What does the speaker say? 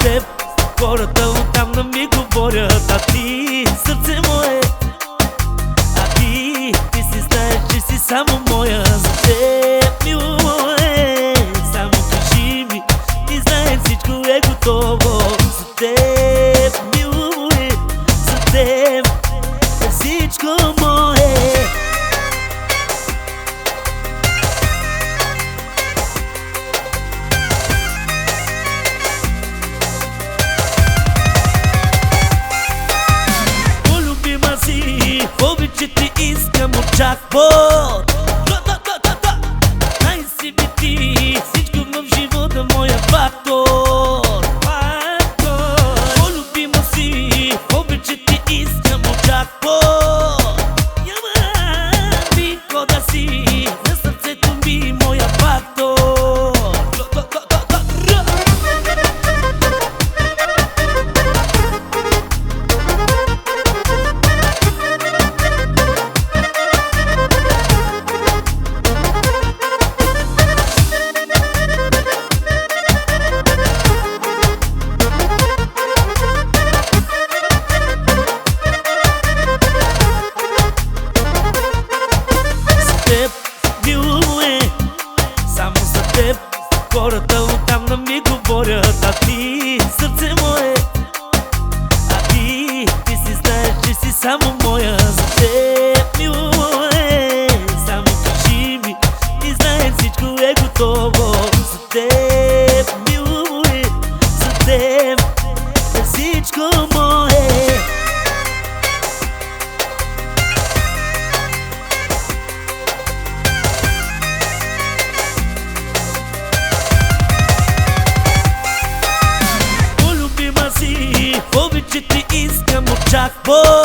теб хората оттам на ми говорят, а ти сърце мое, а ти си знаеш, че си само моя. За теб, мило мое, само кажи ми, ти знаеш всичко е готово. За теб, мило мое, за теб е всичко мое. Повече ти искам от джакпот. Най-си би ти, всичко в живота моя фактор. По-любима си, повече ти искам от джакпот. Няма бико да си, на сърцето ми моя фактор. Само за теб хората оттам на ми говорят, а ти сърце мое, а ти си знаеш, че си само моя. За теб, мило мое, само кажи ми, ти знаеш всичко е готово. За теб, мило мое, за теб е всичко мое. Повече ти искам от джакпот.